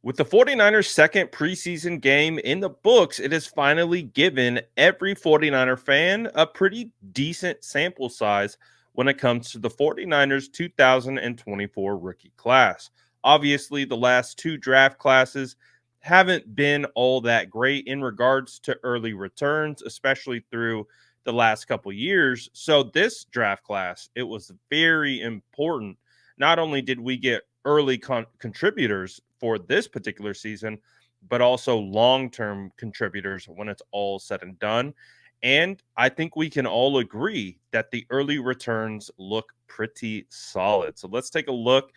With the 49ers' second preseason game in the books, it has finally given every 49er fan a pretty decent sample size when it comes to the 49ers' 2024 rookie class. Obviously, the last two draft classes haven't been all that great in regards to early returns, especially through the last couple years. So this draft class, it was very important. Not only did we get early contributors for this particular season, but also long term contributors when it's all said and done. And I think we can all agree that the early returns look pretty solid. So let's take a look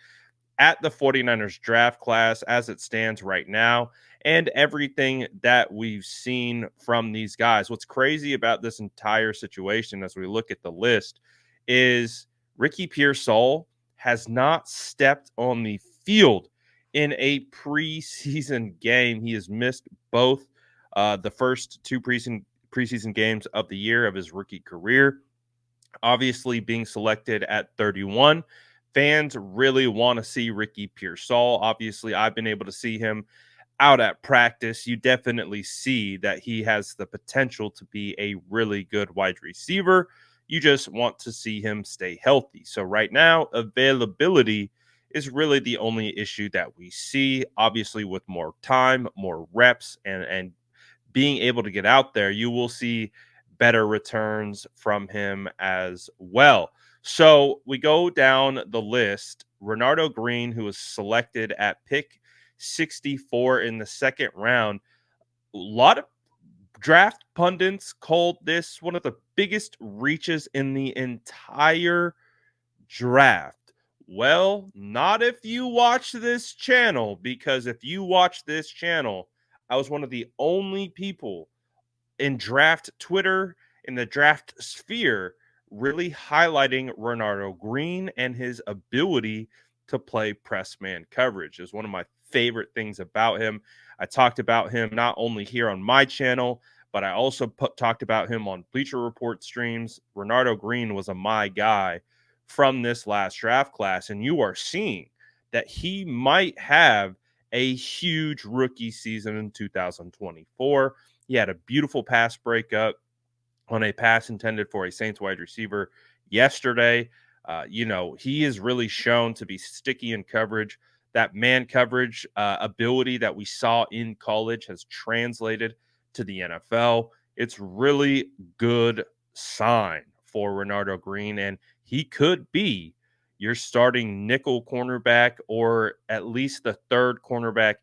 at the 49ers draft class as it stands right now and everything that we've seen from these guys. What's crazy about this entire situation as we look at the list is Ricky Pearsall has not stepped on the field in a preseason game. He has missed both the first two preseason games of the year of his rookie career. Obviously, being selected at 31, fans really want to see Ricky Pearsall. Obviously, I've been able to see him out at practice. You definitely see that he has the potential to be a really good wide receiver. You just want to see him stay healthy. So right now, availability is really the only issue that we see. Obviously, with more time, more reps, and being able to get out there, you will see better returns from him as well. So we go down the list. Renardo Green, who was selected at pick 64 in the second round. A lot of draft pundits called this one of the biggest reaches in the entire draft. Well, not if you watch this channel, because if you watch this channel, I was one of the only people in draft Twitter, in the draft sphere, really highlighting Renardo Green and his ability to play press man coverage is one of my favorite things about him. I talked about him not only here on my channel, but I also talked about him on Bleacher Report streams. Renardo Green was a my guy from this last draft class, and you are seeing that he might have a huge rookie season in 2024. He had a beautiful pass breakup on a pass intended for a Saints wide receiver yesterday. He is really shown to be sticky in coverage. That man coverage ability that we saw in college has translated to the NFL. It's really good sign for Renardo Green, and he could be your starting nickel cornerback or at least the third cornerback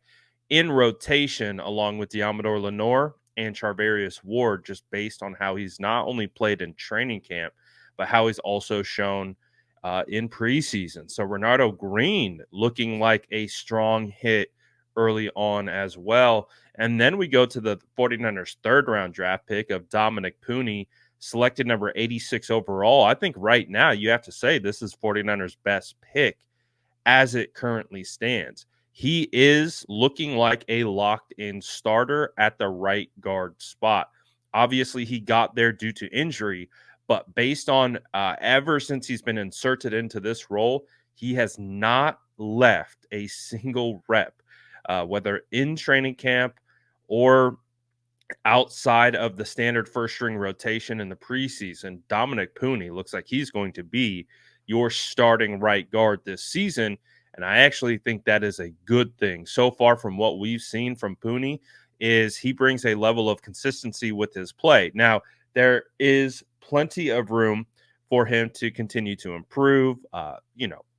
in rotation along with Diamador Lenore and Charvarius Ward, just based on how he's not only played in training camp, but how he's also shown in preseason. So Renardo Green looking like a strong hit early on as well. And then we go to the 49ers third round draft pick of Dominic Puni, selected number 86 overall. I think right now you have to say this is 49ers best pick as it currently stands. He is looking like a locked in starter at the right guard spot. Obviously, he got there due to injury, but based on ever since he's been inserted into this role, he has not left a single rep, whether in training camp or outside of the standard first string rotation in the preseason. Dominic Puni looks like he's going to be your starting right guard this season. And I actually think that is a good thing. So far from what we've seen from Puni is he brings a level of consistency with his play. Now, there is plenty of room for him to continue to improve,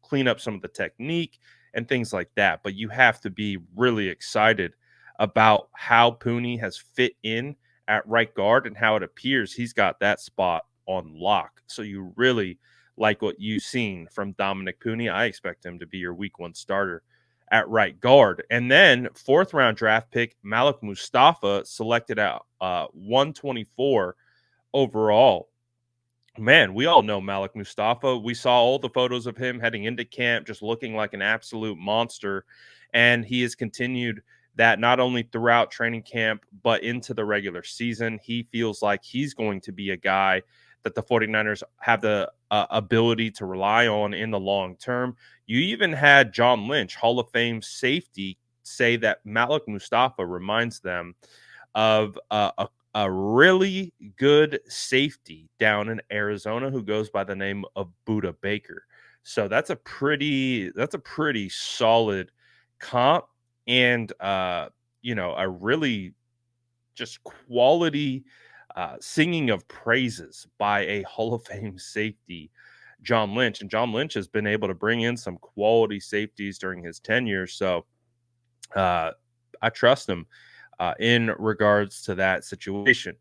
clean up some of the technique and things like that. But you have to be really excited about how Puni has fit in at right guard and how it appears he's got that spot on lock. So you really like what you've seen from Dominic Puni. I expect him to be your week one starter at right guard. And then fourth round draft pick, Malik Mustapha, selected at 124 overall. Man, we all know Malik Mustapha. We saw all the photos of him heading into camp, just looking like an absolute monster. And he has continued that not only throughout training camp, but into the regular season. He feels like he's going to be a guy that the 49ers have the ability to rely on in the long term. You even had John Lynch, Hall of Fame safety, say that Malik Mustapha reminds them of a really good safety down in Arizona who goes by the name of Buda Baker. So that's a pretty solid comp, and a really just quality singing of praises by a Hall of Fame safety, John Lynch. And John Lynch has been able to bring in some quality safeties during his tenure. So uh, I trust him in regards to that situation.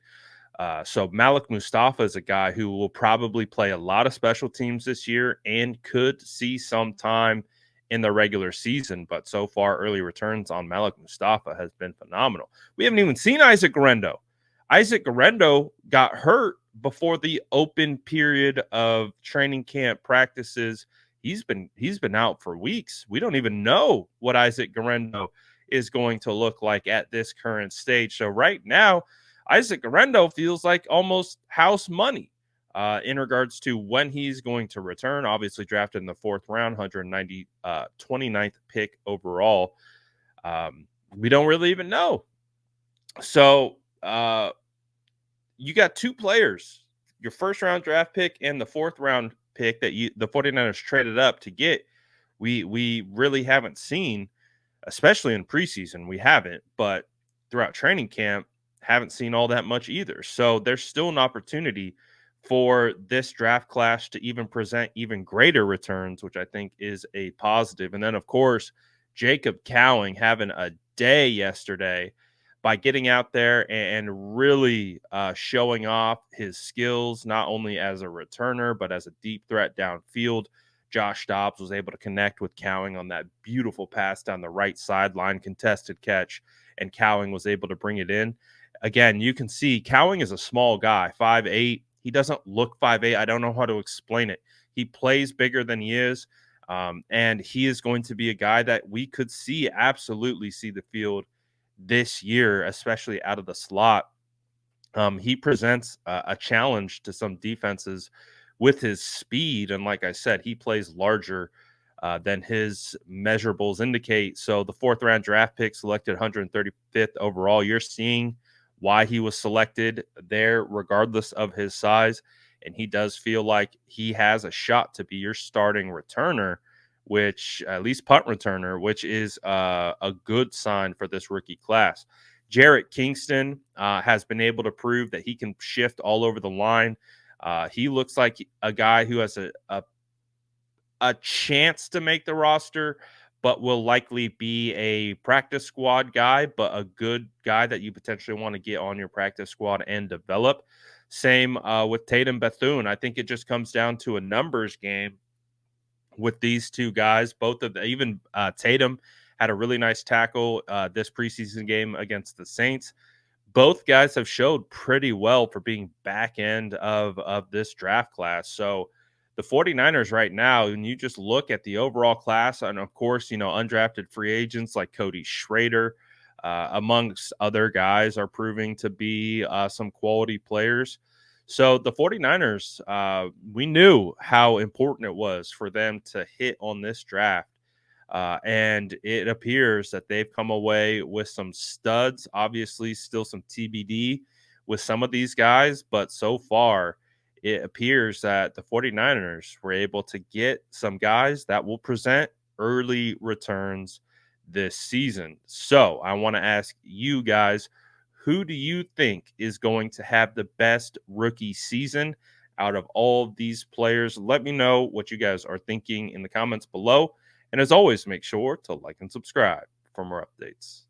So Malik Mustafa is a guy who will probably play a lot of special teams this year and could see some time in the regular season. But so far, early returns on Malik Mustafa has been phenomenal. We haven't even seen Isaac Garendo. Isaac Garendo got hurt before the open period of training camp practices. He's been out for weeks. We don't even know what Isaac Garendo is going to look like at this current stage. So right now, Isaac Garendo feels like almost house money in regards to when he's going to return. Obviously drafted in the 4th round, 29th pick overall. We don't really even know. So you got 2 players, your 1st round draft pick and the 4th round pick that the 49ers traded up to get. We really haven't seen, especially in preseason. We haven't, but throughout training camp, haven't seen all that much either. So there's still an opportunity for this draft class to even present even greater returns, which I think is a positive. And then, of course, Jacob Cowing having a day yesterday by getting out there and really showing off his skills, not only as a returner, but as a deep threat downfield. Josh Dobbs was able to connect with Cowing on that beautiful pass down the right sideline, contested catch, and Cowing was able to bring it in. Again, you can see Cowing is a small guy, 5'8". He doesn't look 5'8". I don't know how to explain it. He plays bigger than he is, and he is going to be a guy that we could absolutely see the field this year, especially out of the slot. He presents a challenge to some defenses with his speed. And like I said, he plays larger than his measurables indicate. So the 4th round draft pick, selected 135th overall, you're seeing why he was selected there, regardless of his size. And he does feel like he has a shot to be your starting returner, which at least punt returner, which is a good sign for this rookie class. Jarrett Kingston has been able to prove that he can shift all over the line. He looks like a guy who has a chance to make the roster, but will likely be a practice squad guy, but a good guy that you potentially want to get on your practice squad and develop. Same with Tatum Bethune. I think it just comes down to a numbers game with these 2 guys. Both of them, even Tatum had a really nice tackle this preseason game against the Saints. Both guys have showed pretty well for being back end of this draft class. So the 49ers right now, when you just look at the overall class, and of course, undrafted free agents like Cody Schrader, amongst other guys, are proving to be some quality players. So the 49ers, we knew how important it was for them to hit on this draft. And it appears that they've come away with some studs. Obviously, still some TBD with some of these guys, but so far, it appears that the 49ers were able to get some guys that will present early returns this season. So I want to ask you guys, who do you think is going to have the best rookie season out of all of these players? Let me know what you guys are thinking in the comments below. And as always, make sure to like and subscribe for more updates.